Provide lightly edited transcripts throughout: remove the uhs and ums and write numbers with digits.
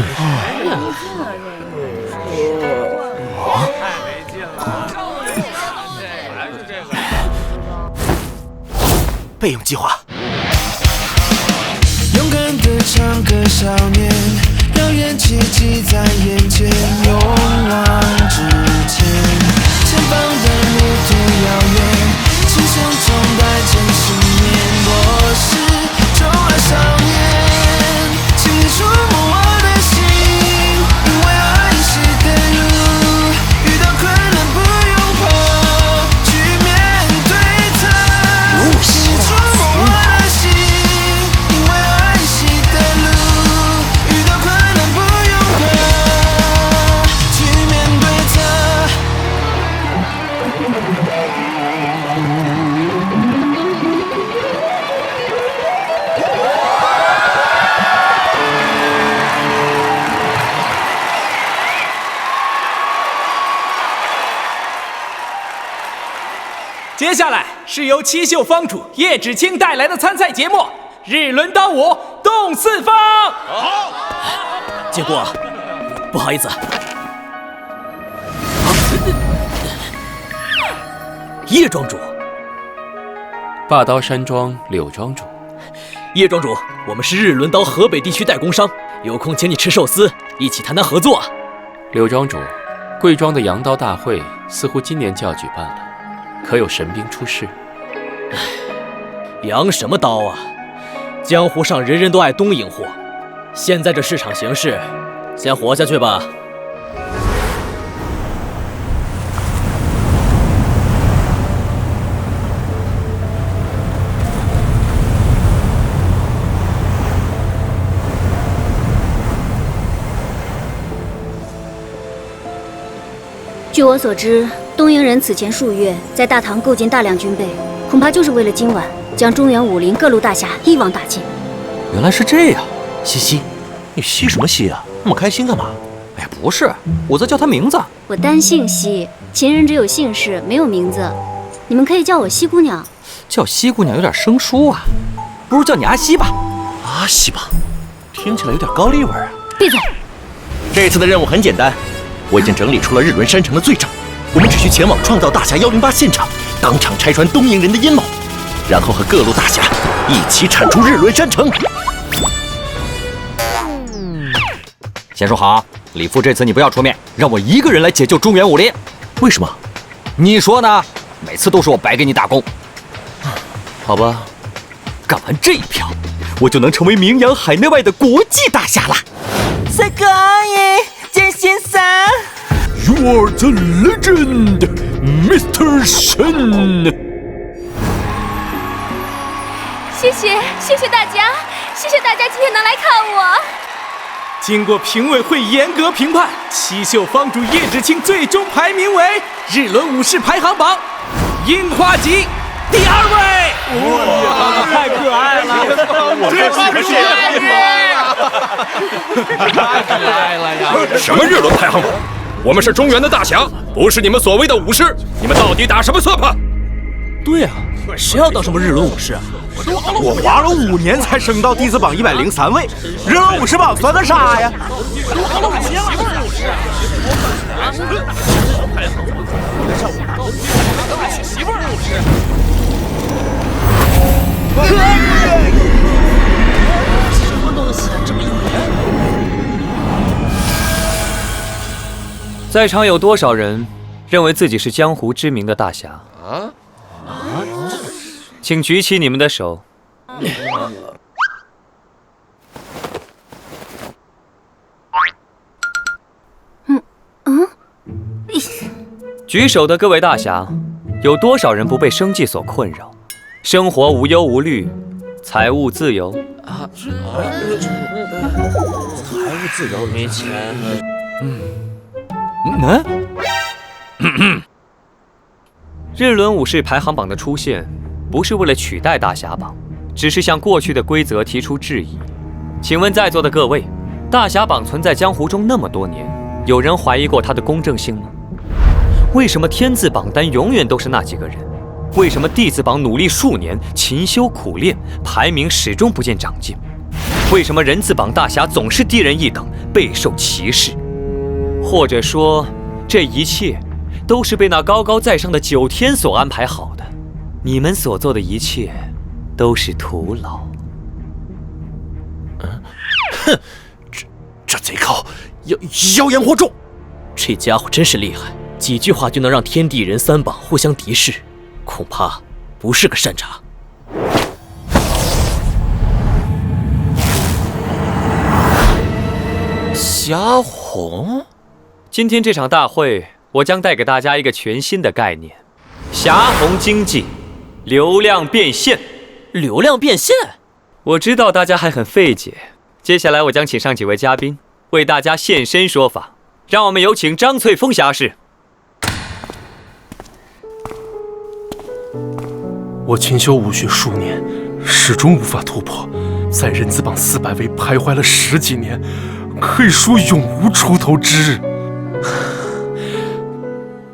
太没劲了！还是这个。备用计划。勇敢的唱歌少年，遥远奇迹在眼前，勇往直前，前方的路途遥远，心胸中带着信念。我是中二少年，请触摸我的心，因为爱是的路，遇到困难不用怕，去面对它。请触摸我的心，因为爱是的路，遇到困难不用怕，去面对它。接下来是由七秀坊主叶芷清带来的参赛节目《日轮刀舞动四方》。好，结果不好意思，叶庄主，霸刀山庄柳庄主，叶庄主，我们是日轮刀河北地区代工商，有空请你吃寿司，一起谈谈合作。柳庄主，贵庄的羊刀大会似乎今年就要举办了，可有神兵出世？羊什么刀啊？江湖上人人都爱东瀛货，现在这市场形势，先活下去吧。据我所知，东瀛人此前数月在大唐构建大量军备，恐怕就是为了今晚将中原武林各路大侠一网打尽。原来是这样，西西，你吸什么吸啊？那么开心干嘛？哎呀，不是，我在叫她名字。我单姓西，秦人只有姓氏，没有名字。你们可以叫我西姑娘。叫西姑娘有点生疏啊，不如叫你阿西吧。阿西吧，听起来有点高丽味啊。闭嘴！这次的任务很简单。我已经整理出了日轮山城的罪证，我们只需前往创造大侠108现场，当场拆穿东瀛人的阴谋，然后和各路大侠一起铲除日轮山城。先说好，李父这次你不要出面，让我一个人来解救中原武林。为什么？你说呢？每次都是我白给你打工。好吧，干完这一票，我就能成为名扬海内外的国际大侠了。再可以。剑先生 ，You are the legend, Mr. Shen。谢谢大家，谢谢大家今天能来看我。经过评委会严格评判，七秀坊主叶芷清最终排名为日轮武士排行榜樱花集第2位。哇，太可爱了！这是个谁太可爱了呀！什么日轮排行榜？我们是中原的大侠，不是你们所谓的武士。你们到底打什么算盘？对啊，谁要当什么日轮武士啊？我滑了5年才升到弟子榜103位，日轮武士榜算个啥呀？媳妇儿武士。什么东西啊？这么一年？在场有多少人认为自己是江湖知名的大侠？请举起你们的手。举手的各位大侠，有多少人不被生计所困扰，生活无忧无虑，财务自由？财务自由没钱。日轮武士排行榜的出现，不是为了取代大侠榜，只是向过去的规则提出质疑。请问在座的各位，大侠榜存在江湖中那么多年，有人怀疑过它的公正性吗？为什么天字榜单永远都是那几个人？为什么弟子榜努力数年，勤修苦练，排名始终不见长进？为什么人字榜大侠总是低人一等，备受歧视，或者说，这一切都是被那高高在上的9天所安排好的。你们所做的一切都是徒劳。哼，这贼寇妖言惑众，这家伙真是厉害，几句话就能让天地人3榜互相敌视，恐怕不是个善茬。霞红，今天这场大会，我将带给大家一个全新的概念：霞红经济，流量变现。流量变现？我知道大家还很费解。接下来我将请上几位嘉宾为大家现身说法，让我们有请张翠峰侠士。我勤修武学数年，始终无法突破，在人字榜400位徘徊了10几年，可以说永无出头之日。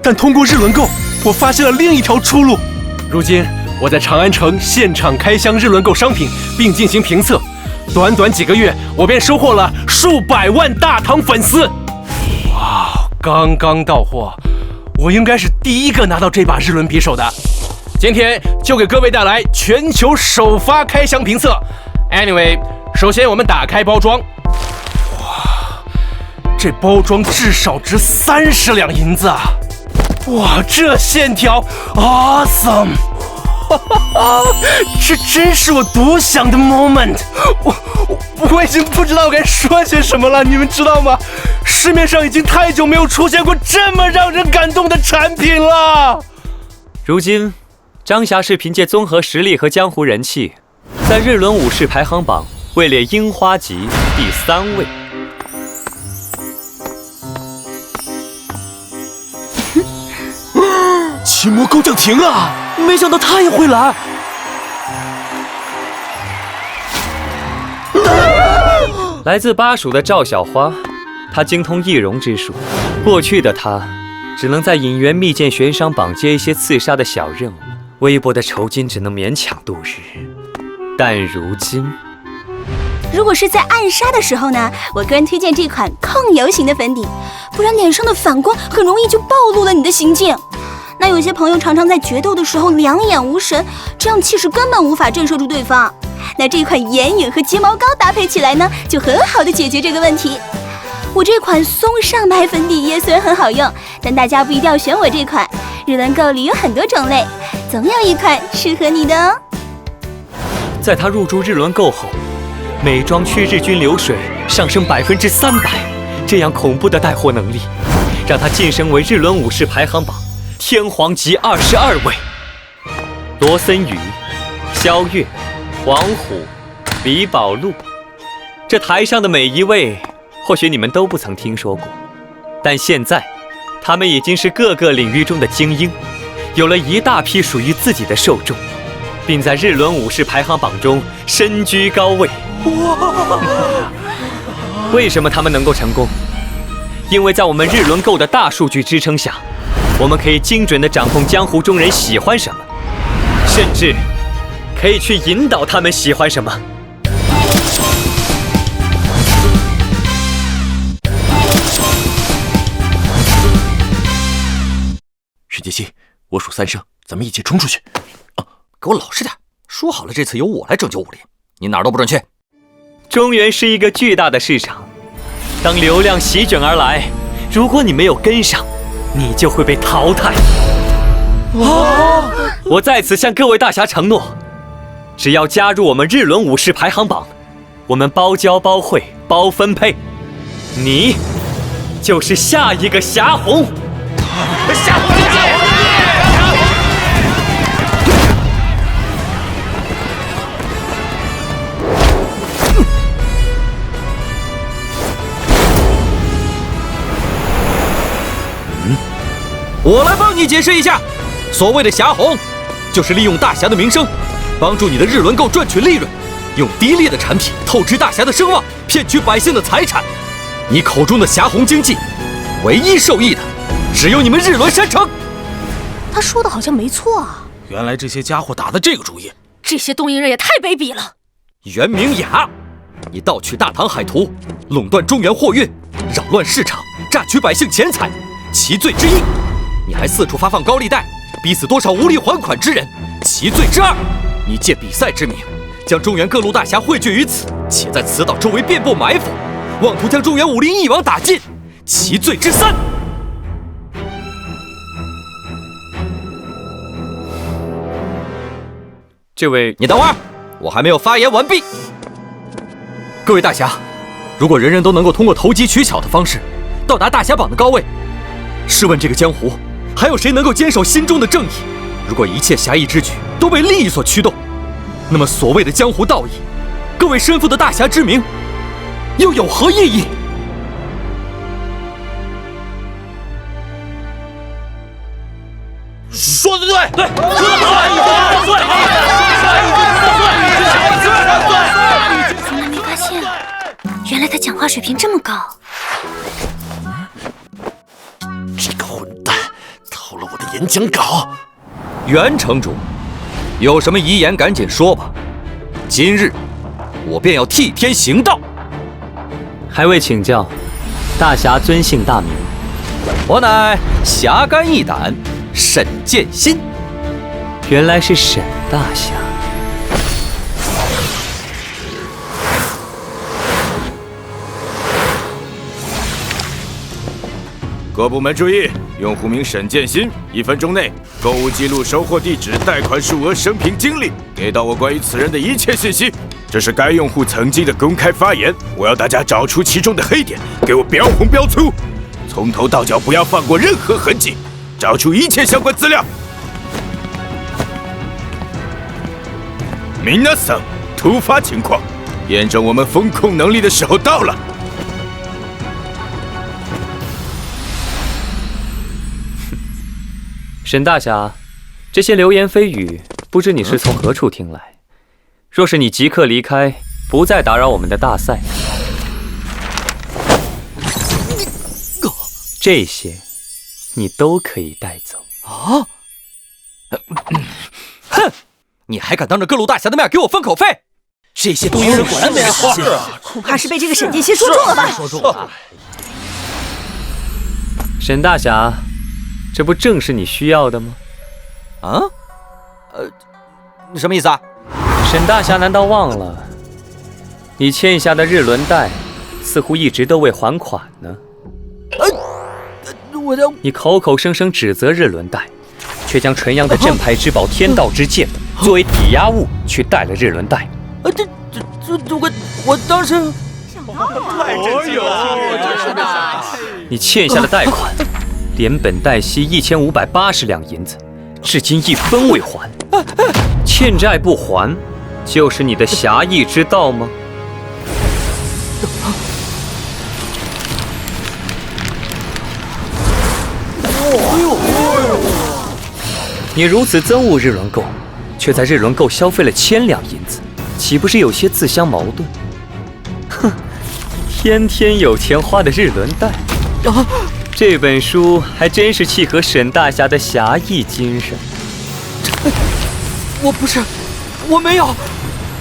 但通过日轮购，我发现了另一条出路。如今我在长安城现场开箱日轮购商品，并进行评测。短短几个月，我便收获了数百万大唐粉丝。哇，刚刚到货，我应该是第一个拿到这把日轮匕首的。今天就给各位带来全球首发开箱评测。Anyway， 首先我们打开包装。哇，这包装至少值30两银子啊！哇，这线条 ，awesome！ 这真是我独享的 moment， 我已经不知道该说些什么了，你们知道吗？市面上已经太久没有出现过这么让人感动的产品了。如今，张侠士凭借综合实力和江湖人气，在日轮武士排行榜位列樱花级第3位。奇魔高将亭啊！没想到他也会来。来自巴蜀的赵小花，她精通易容之术。过去的她，只能在隐元秘剑悬赏榜接一些刺杀的小任务，微薄的酬金只能勉强度日。但如今，如果是在暗杀的时候呢，我个人推荐这款控油型的粉底，不然脸上的反光很容易就暴露了你的行径。那有些朋友常常在决斗的时候两眼无神，这样气势根本无法震慑住对方。那这款眼影和睫毛膏搭配起来呢，就很好的解决这个问题。我这款松上牌粉底液虽然很好用，但大家不一定要选我这款，日轮购里有很多种类，总有一款适合你的哦。在他入驻日轮购后，美妆区日均流水上升300%，这样恐怖的带货能力，让他晋升为日轮武士排行榜天皇级22位。罗森宇、萧月、王虎、李宝路，这台上的每一位，或许你们都不曾听说过，但现在，他们已经是各个领域中的精英，有了一大批属于自己的受众，并在日轮武士排行榜中身居高位。为什么他们能够成功？因为在我们日轮购的大数据支撑下，我们可以精准地掌控江湖中人喜欢什么，甚至可以去引导他们喜欢什么。史杰西，我数3声，咱们一起冲出去。给我老实点，说好了这次由我来拯救武林，你哪儿都不准去。中原是一个巨大的市场，当流量席卷而来，如果你没有跟上，你就会被淘汰。我在此向各位大侠承诺，只要加入我们日轮武士排行榜，我们包教包会包分配，你就是下一个霞红。霞红姐姐！我来帮你解释一下，所谓的霞红，就是利用大侠的名声，帮助你的日轮购赚取利润，用低劣的产品透支大侠的声望，骗取百姓的财产。你口中的霞红经济，唯一受益的只有你们日轮山城。他说的好像没错啊。原来这些家伙打的这个主意，这些东瀛人也太卑鄙了。袁明雅，你盗取大唐海图，垄断中原货运，扰乱市场，榨取百姓钱财，其罪之一；你还四处发放高利贷，逼死多少无力还款之人，其罪之二；你借比赛之名，将中原各路大侠汇聚于此，且在此岛周围遍布埋伏，妄图将中原武林一网打尽，其罪之三。这位，你等会儿，我还没有发言完毕。各位大侠，如果人人都能够通过投机取巧的方式到达大侠榜的高位，试问这个江湖还有谁能够坚守心中的正义？如果一切侠义之举都被利益所驱动，那么所谓的江湖道义，各位身负的大侠之名，又有何意义？说的对，怎么没发现？原来他讲话水平这么高。这个混蛋偷了我的演讲稿。袁城主，有什么遗言赶紧说吧。今日我便要替天行道。还未请教，大侠尊姓大名？我乃侠肝义胆沈剑心。原来是沈大侠。各部门注意，用户名沈剑心，1分钟内购物记录、收货地址、贷款数额、生平经历，给到我关于此人的一切信息。这是该用户曾经的公开发言，我要大家找出其中的黑点，给我标红标粗，从头到脚不要放过任何痕迹，找出一切相关资料。皆さん，突发情况，验证我们风控能力的时候到了。沈大侠，这些流言蜚语，不知你是从何处听来？若是你即刻离开，不再打扰我们的大赛，这些你都可以带走。啊！哼！你还敢当着各路大侠的面给我分口费？这些东瀛人果然没人好心，恐怕是被这个沈剑心说中了吧？说中了。沈大侠。这不正是你需要的吗？啊？什么意思啊？沈大侠难道忘了，你欠下的日轮贷似乎一直都未还款呢？你口口声声指责日轮贷，却将纯阳的镇牌之宝天道之剑作为抵押物去贷了日轮贷。我当时……你欠下的贷款。连本带息1580两银子，至今1分未还。欠债不还，就是你的侠义之道吗？你如此憎恶日轮购，却在日轮购消费了1000两银子，岂不是有些自相矛盾？哼，天天有钱花的日轮贷。这本书还真是契合沈大侠的侠义精神。我不是，我没有。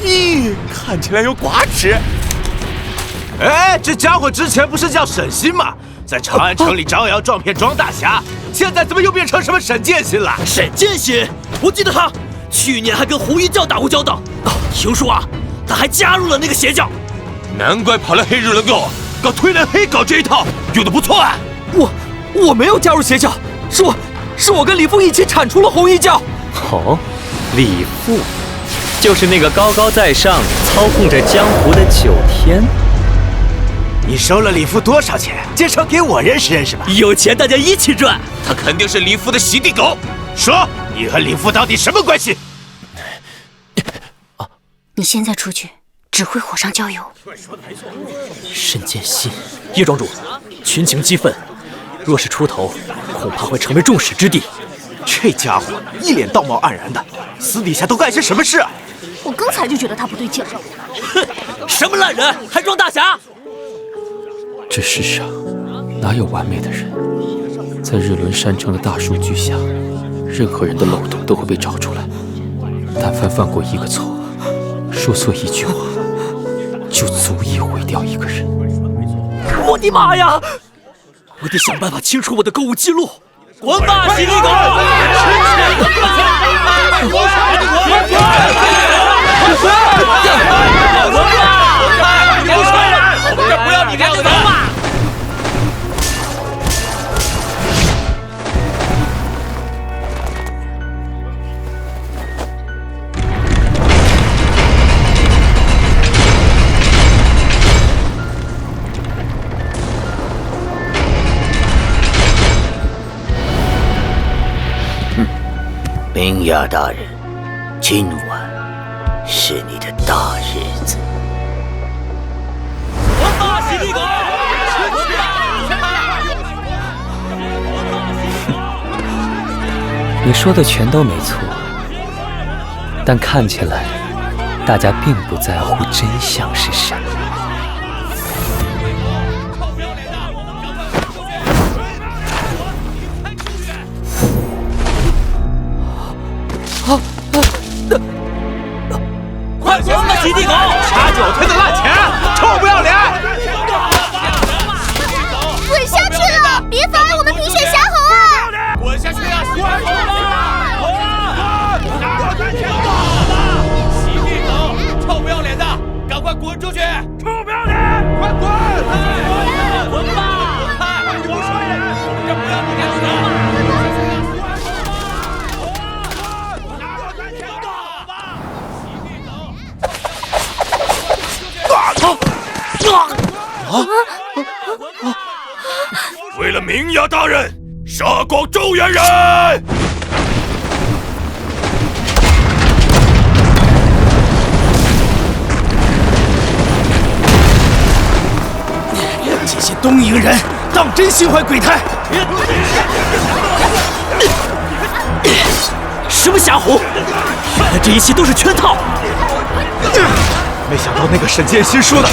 咦，看起来有寡耻。哎，这家伙之前不是叫沈心吗？在长安城里招摇撞骗装大侠，现在怎么又变成什么沈剑心了？沈剑心，我记得他去年还跟红衣教打过交道。听说啊，他还加入了那个邪教。难怪跑来黑日轮购，搞推蓝黑搞这一套，用的不错啊。我没有加入邪教，是我跟李父一起铲除了红衣教。哦，李父，就是那个高高在上、操控着江湖的9天。你收了李父多少钱？介绍给我认识认识吧。有钱大家一起赚。他肯定是李父的洗地狗。说，你和李父到底什么关系？你现在出去，只会火上浇油。沈剑心，叶庄主，群情激愤。若是出头，恐怕会成为众矢之的。这家伙一脸道貌岸然的，私底下都干些什么事啊？我刚才就觉得他不对劲。哼，什么烂人，还装大侠！这世上哪有完美的人？在日轮山城的大数据下，任何人的漏洞都会被找出来。但凡犯过一个错，说错一句话，就足以毁掉一个人。我的妈呀！我得想办法清除我的购物记录。滚吧，犀利狗！不要你这样的嘛！明雅大人，今晚是你的大日子。滚吧，犀利狗！你说的全都没错，但看起来大家并不在乎真相是什么。快滚吧，犀利狗！掐脚推的烂钱，臭不要脸！滚下去了，别妨碍我们评选侠猴啊！滚下去呀！滚！犀利狗，臭不要脸的，赶快滚出去！臭不要脸，快滚！滚吧！这不要你这样的。为了明雅大人，杀光中原人！这些东瀛人当真心怀鬼胎！什么侠虎？原来这一切都是圈套！没想到那个沈剑心说的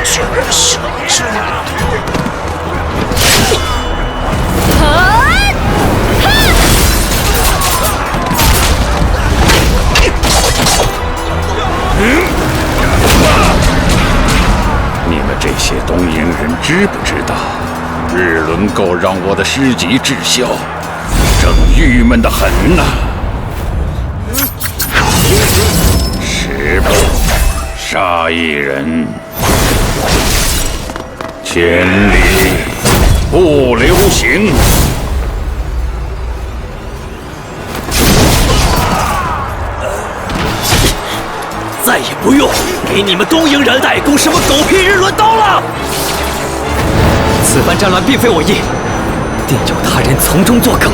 居然是这样。你们这些东瀛人知不知道，日轮垢让我的师级滞销，正郁闷得很呢。10步杀一人，千里不留行。再也不用给你们东瀛人代工什么狗屁日轮刀了。此番战乱并非我意，定有他人从中作梗。